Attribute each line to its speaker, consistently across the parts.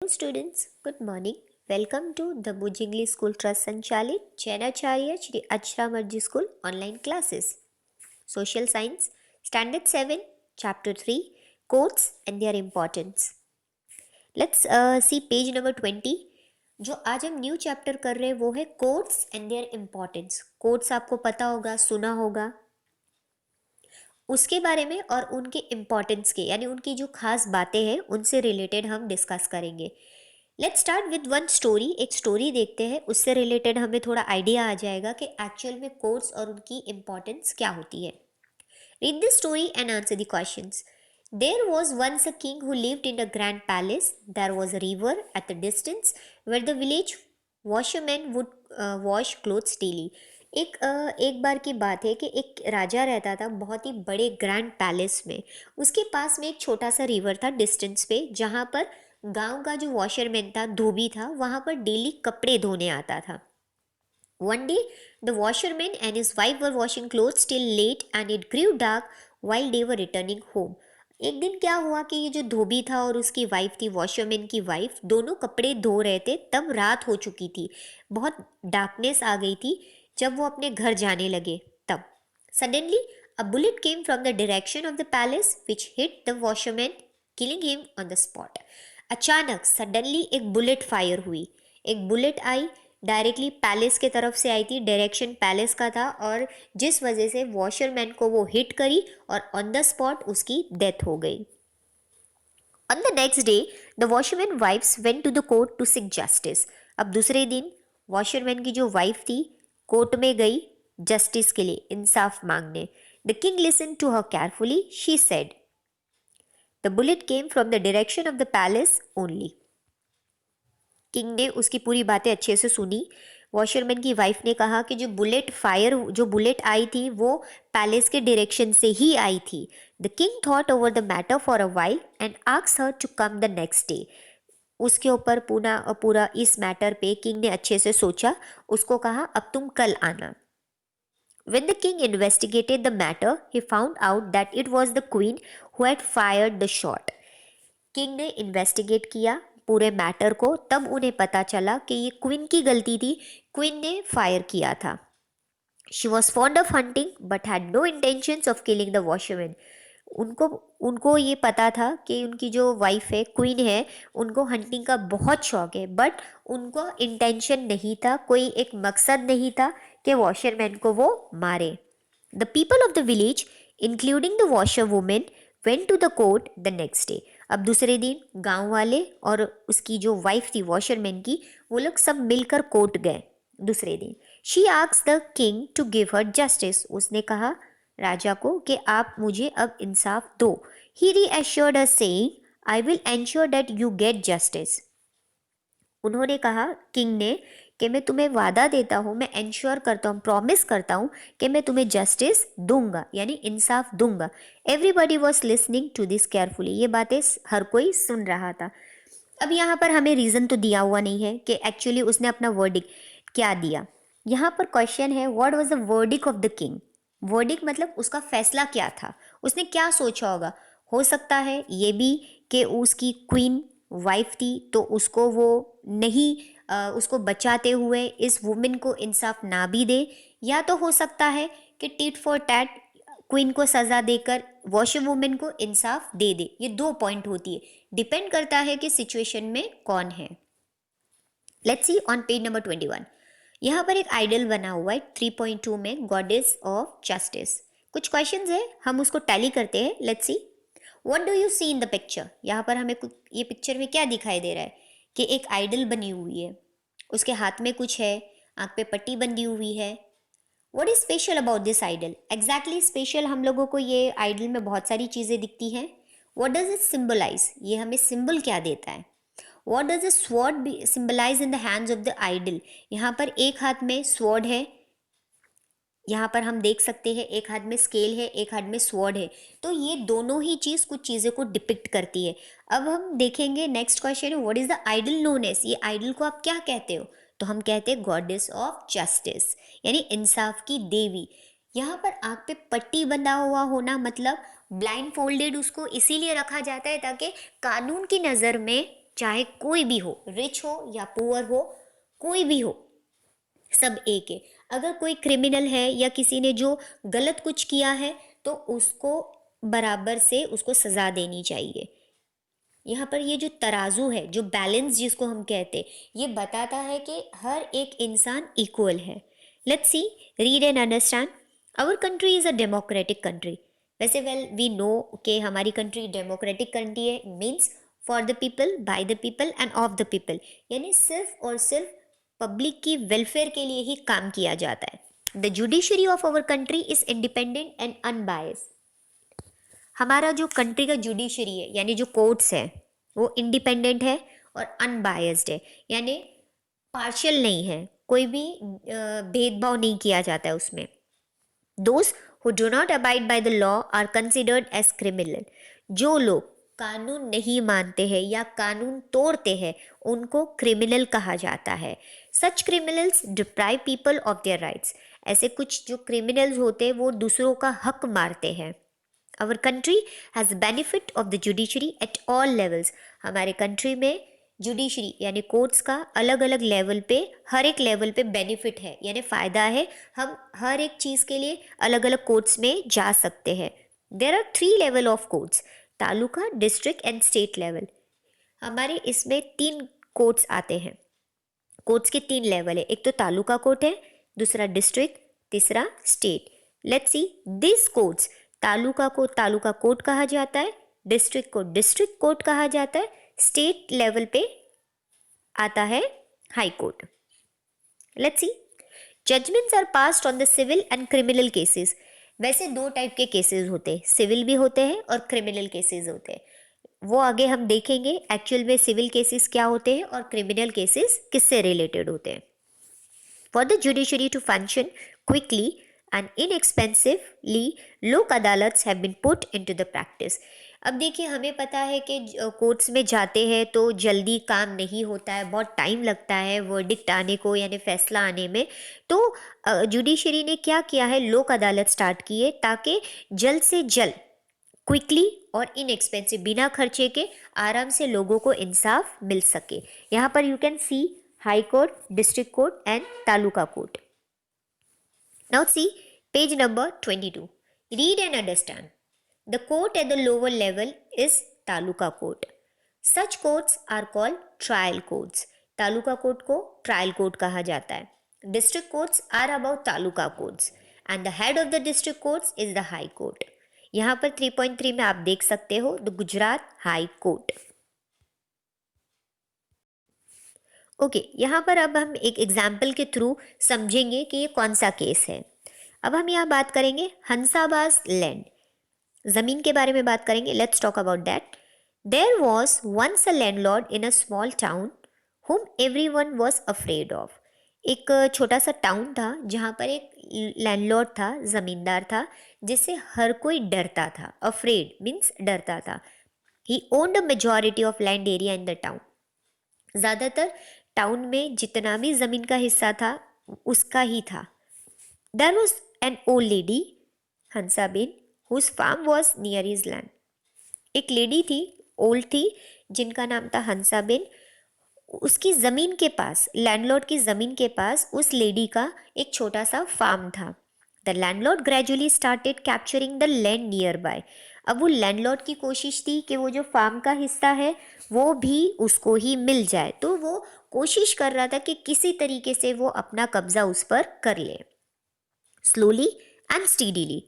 Speaker 1: students, good morning. Welcome to the Bujingli School Trust Sanchalit Jainacharya Shri Achramarji School online classes. Social Science, Standard 7, Chapter 3, Quotes and their importance. Let's see page number 20. जो आज हम new chapter कर रहे हैं वो है quotes and there importance. Quotes आपको पता होगा, सुना होगा, उसके बारे में और उनके इम्पोर्टेंस के यानी उनकी जो खास बातें हैं उनसे रिलेटेड हम डिस्कस करेंगे. Let's start with one story. एक स्टोरी देखते हैं, उससे रिलेटेड हमें थोड़ा आइडिया आ जाएगा कि एक्चुअल में कोट्स और उनकी इम्पोर्टेंस क्या होती है. Read this story and answer the questions. There was once a king who lived in a grand palace. There was a river at the distance where the village washermen would wash clothes daily. एक बार की बात है कि एक राजा रहता था बहुत ही बड़े ग्रैंड पैलेस में. उसके पास में एक छोटा सा रिवर था डिस्टेंस पे, जहाँ पर गांव का जो वॉशरमैन था, धोबी था, वहाँ पर डेली कपड़े धोने आता था. One day, the washerman and his wife were washing clothes till late and it grew dark while they were returning home. एक दिन क्या हुआ कि ये जो धोबी था और उसकी वाइफ थी, वॉशरमैन की वाइफ, दोनों कपड़े धो रहे थे. तब रात हो चुकी थी, बहुत डार्कनेस आ गई थी. जब वो अपने घर जाने लगे तब suddenly a bullet came from the direction of the palace which hit the washerman killing him on the spot. अचानक सडनली एक बुलेट फायर हुई. एक बुलेट आई, डायरेक्टली पैलेस के तरफ से आई थी, डायरेक्शन पैलेस का था, और जिस वजह से वॉशरमैन को वो हिट करी और ऑन द स्पॉट उसकी डेथ हो गई. On the next day the washerman wife's went to the court to seek justice. अब दूसरे दिन वॉशरमैन की जो वाइफ थी कोर्ट में गई जस्टिस के लिए, इंसाफ मांगने. The king listen to her carefully. She said the bullet came from the direction of the palace only. King ने उसकी पूरी बातें अच्छे से सुनी. वॉशरमैन की वाइफ ने कहा कि जो बुलेट आई थी वो पैलेस के डायरेक्शन से ही आई थी. The king thought over the matter for a while and asked her to come the next day. उसके ऊपर पूरा इस मैटर पे किंग ने अच्छे से सोचा. उसको कहा अब तुम कल आना. When the king investigated the matter, he found out that it was the queen who had fired the shot. King ने इन्वेस्टिगेट किया पूरे मैटर को. तब उन्हें पता चला कि ये क्वीन की गलती थी, क्वीन ने फायर किया था. She was fond of hunting but had no intentions of killing the washerman. उनको उनको ये पता था कि उनकी जो वाइफ है, क्वीन है, उनको हंटिंग का बहुत शौक है, बट उनको इंटेंशन नहीं था, कोई एक मकसद नहीं था कि वॉशरमैन को वो मारे. The people of the village including the washer women went to the court the next day. अब दूसरे दिन गांव वाले और उसकी जो वाइफ थी वॉशरमैन की, वो लोग सब मिलकर कोर्ट गए दूसरे दिन. She asked the king to give her justice. उसने कहा राजा को कि आप मुझे अब इंसाफ दो. He reassured her saying I will ensure that you get justice. उन्होंने कहा किंग ने कि मैं तुम्हें वादा देता हूँ, मैं एंश्योर करता हूँ, प्रॉमिस करता हूँ कि मैं तुम्हें जस्टिस दूंगा, यानी इंसाफ दूंगा. Everybody was listening to this carefully. ये बातें हर कोई सुन रहा था. अब यहाँ पर हमें रीज़न तो दिया हुआ नहीं है कि एक्चुअली उसने अपना वर्डिक क्या दिया. यहाँ पर क्वेश्चन है what was the verdict of the king. Verdict मतलब उसका फैसला क्या था, उसने क्या सोचा होगा. हो सकता है ये भी कि उसकी क्वीन वाइफ थी तो उसको वो नहीं उसको बचाते हुए इस वुमेन को इंसाफ ना भी दे, या तो हो सकता है कि टिट फॉर टैट क्वीन को सज़ा देकर वॉशर वुमेन को इंसाफ दे दे. ये दो पॉइंट होती है, डिपेंड करता है कि सिचुएशन में कौन है. Let's C on page number 21. यहाँ पर एक आइडल बना हुआ है 3.2 में, गॉडेस ऑफ जस्टिस. कुछ क्वेश्चंस है, हम उसको टैली करते हैं. Let's see what do you see in the picture. यहाँ पर हमें कुछ ये पिक्चर में क्या दिखाई दे रहा है कि एक आइडल बनी हुई है, उसके हाथ में कुछ है, आँख पे पट्टी बंधी हुई है. What is special about this idol. Exactly special हम लोगों को ये आइडल में बहुत सारी चीज़ें दिखती हैं. व्हाट डज इट सिम्बलाइज, ये हमें सिंबल क्या देता है. What does the sword symbolize in the hands of the idol. यहाँ पर एक हाथ में स्वॉर्ड है, यहाँ पर हम देख सकते हैं एक हाथ में स्केल है, एक हाथ में स्वॉर्ड है. तो ये दोनों ही चीज़ कुछ चीज़ों को डिपिक्ट करती है. अब हम देखेंगे नेक्स्ट क्वेश्चन है what is the idol known as. ये आइडल को आप क्या कहते हो, तो हम कहते हैं गॉडेस ऑफ जस्टिस, यानी इंसाफ की देवी. यहाँ पर आँख पे पट्टी बंधा हुआ होना मतलब ब्लाइंड फोल्डेड उसको इसीलिए रखा जाता है ताकि कानून की नज़र में चाहे कोई भी हो, रिच हो या पुअर हो, कोई भी हो, सब एक है। अगर कोई क्रिमिनल है या किसी ने जो गलत कुछ किया है तो उसको बराबर से उसको सजा देनी चाहिए। यहाँ पर ये जो तराजू है, जो बैलेंस जिसको हम कहते हैं, ये बताता है कि हर एक इंसान इक्वल है। Let's see, read and understand. Our country is a democratic country. वैसे वेल वी नो कि हमारी कंट्री डेमोक्रेटिक कंट्री है, means for the people, by the people and of the people, यानी सिर्फ और सिर्फ पब्लिक की वेलफेयर के लिए ही काम किया जाता है। The judiciary of our country is independent and unbiased. हमारा जो कंट्री का जुडिशरी है यानी जो कोर्ट्स है वो इंडिपेंडेंट है और अनबायस्ड है, यानी पार्शियल नहीं है, कोई भी भेदभाव नहीं किया जाता है उसमें। Those who do not abide by the law are considered as criminal. जो लोग कानून नहीं मानते हैं या कानून तोड़ते हैं उनको क्रिमिनल कहा जाता है। Such criminals deprive people of their rights. ऐसे कुछ जो क्रिमिनल्स होते हैं वो दूसरों का हक मारते हैं। Our country has benefit of the judiciary at all levels. हमारे कंट्री में जुडिशरी यानी कोर्ट्स का अलग अलग लेवल पे, हर एक लेवल पे बेनिफिट है, यानी फ़ायदा है। हम हर एक चीज़ के लिए अलग अलग कोर्ट्स में जा सकते हैं। There are 3 level of courts, taluka, district and state level. हमारे इसमें 3 कोर्ट्स आते हैं। कोर्ट्स के 3 लेवल है, एक तो तालुका कोर्ट है, दूसरा डिस्ट्रिक्ट, तीसरा state. Let's see this courts. Taluka को तालुका कोर्ट कहा जाता है, डिस्ट्रिक्ट को डिस्ट्रिक्ट कोर्ट कहा जाता है, स्टेट लेवल पे आता है high court. Let's see, judgments are passed on the civil and criminal cases. वैसे 2 टाइप के केसेस होते हैं, सिविल भी होते हैं और क्रिमिनल केसेस होते हैं। वो आगे हम देखेंगे एक्चुअल में सिविल केसेस क्या होते हैं और क्रिमिनल केसेस किससे रिलेटेड होते हैं। For the judiciary to function quickly and inexpensively, Lok Adalats have been put into the practice. अब देखिए, हमें पता है कि कोर्ट्स में जाते हैं तो जल्दी काम नहीं होता है, बहुत टाइम लगता है वर्डिक्ट आने को यानी फैसला आने में। तो जुडिशरी ने क्या किया है, लोक अदालत स्टार्ट की है ताकि जल्द से जल्द, क्विकली और इनएक्सपेंसिव, बिना खर्चे के आराम से लोगों को इंसाफ मिल सके। यहाँ पर you can see high court, district court and taluka court. Now see page number 22. Read and understand. The court at the lower level is taluka court. Such courts are called trial courts. Taluka court को trial court कहा जाता है. District courts are above taluka courts and the head of the district courts is the high court. यहाँ पर 3.3 में आप देख सकते हो the Gujarat high court. Okay, यहाँ पर अब हम एक एग्जाम्पल के थ्रू समझेंगे कि ये कौन सा केस है. अब हम यहाँ बात करेंगे हंसाबाज लैंड, ज़मीन के बारे में बात करेंगे. Let's talk about that. There was once a landlord in a small town whom everyone was afraid of. एक छोटा सा टाउन था जहाँ पर एक लैंडलॉर्ड था, ज़मींदार था, जिससे हर कोई डरता था. अफ्रेड मीन्स डरता था. He owned a majority of land area in the town. ज़्यादातर टाउन में जितना भी ज़मीन का हिस्सा था उसका ही था. There was an old lady, Hansaben, whose farm was near his land. एक लेडी थी, ओल्ड थी, जिनका नाम था हंसाबेन. उसकी ज़मीन के पास, लैंडलॉर्ड की ज़मीन के पास उस लेडी का एक छोटा सा फार्म था. The landlord gradually started capturing the land near by. अब वो लैंडलॉर्ड की कोशिश थी कि वो जो फार्म का हिस्सा है वो भी उसको ही मिल जाए. तो वो कोशिश कर रहा था कि किसी तरीके से वो अपना कब्जा उस पर कर ले. Slowly and steadily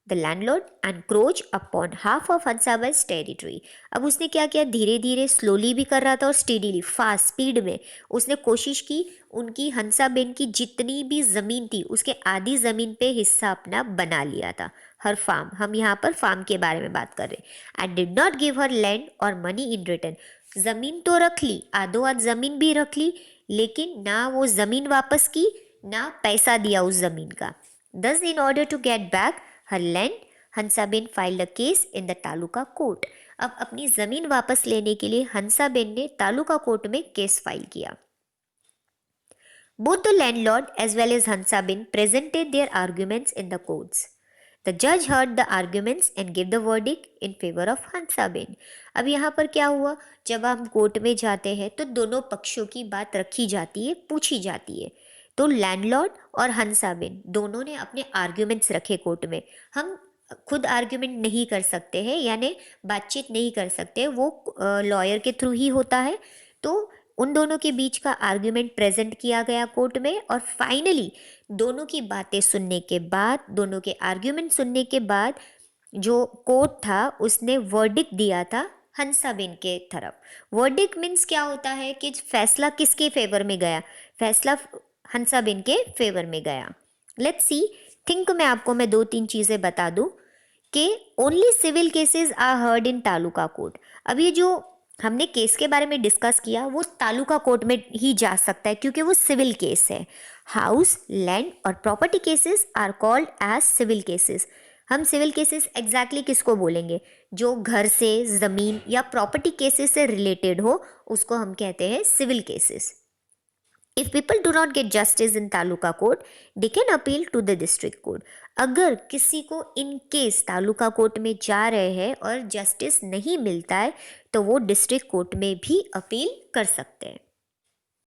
Speaker 1: the landlord encroach upon half of Hansaben territory. अब उसने क्या किया, धीरे धीरे, स्लोली भी कर रहा था और स्टीडीली, फास्ट स्पीड में उसने कोशिश की उनकी हंसाबेन की जितनी भी ज़मीन थी उसके आधी ज़मीन पे हिस्सा अपना बना लिया था. हर फार्म, हम यहाँ पर फार्म के बारे में बात कर रहे हैं. And did not give her land और मनी इन रिटर्न. ज़मीन तो रख ली, आधो आध ज़मीन भी रख ली, लेकिन ना वो ज़मीन वापस की ना पैसा दिया उस ज़मीन का. Thus in order to get back her land, Hansaben filed a case in the taluka court. अब अपनी ज़मीन वापस लेने के लिए हंसाबेन ने तालुका कोर्ट में केस फाइल किया. Both the landlord as well as Hansaben presented their arguments in the courts. The जज heard the arguments and give the verdict in favour of Hansaben. अब यहाँ पर क्या हुआ, जब हम कोर्ट में जाते हैं तो दोनों पक्षों की बात रखी जाती है, पूछी जाती है। तो लैंडलॉर्ड और हंसाबेन दोनों ने अपने आर्ग्यूमेंट्स रखे कोर्ट में। हम खुद आर्ग्यूमेंट नहीं कर सकते हैं, यानी बातचीत नहीं कर सकते, वो लॉयर के थ्रू ही होता है। तो उन दोनों के बीच का आर्ग्यूमेंट प्रेजेंट किया गया कोर्ट में, और फाइनली दोनों की बातें सुनने के बाद, दोनों के आर्ग्यूमेंट सुनने के बाद, जो कोर्ट था उसने वर्डिक्ट दिया था हंसाबेन के तरफ। वर्डिक्ट मीन्स क्या होता है कि फैसला किसके फेवर में गया, फैसला हंसाबेन के फेवर में गया। लेट्स सी, थिंक में आपको मैं 2-3 चीज़ें बता दूं कि only civil cases are heard in taluka court. अब ये जो हमने केस के बारे में डिस्कस किया वो तालुका कोर्ट में ही जा सकता है क्योंकि वो सिविल केस है। हाउस, लैंड और property cases are called as civil cases. हम सिविल केसेस एग्जैक्टली किसको बोलेंगे, जो घर से, ज़मीन या प्रॉपर्टी केसेस से रिलेटेड हो उसको हम कहते हैं civil cases. If people do not get justice in taluka court, they can appeal to the district court. अगर किसी को इन केस तालुका कोर्ट में जा रहे हैं और जस्टिस नहीं मिलता है तो वो डिस्ट्रिक्ट कोर्ट में भी अपील कर सकते हैं।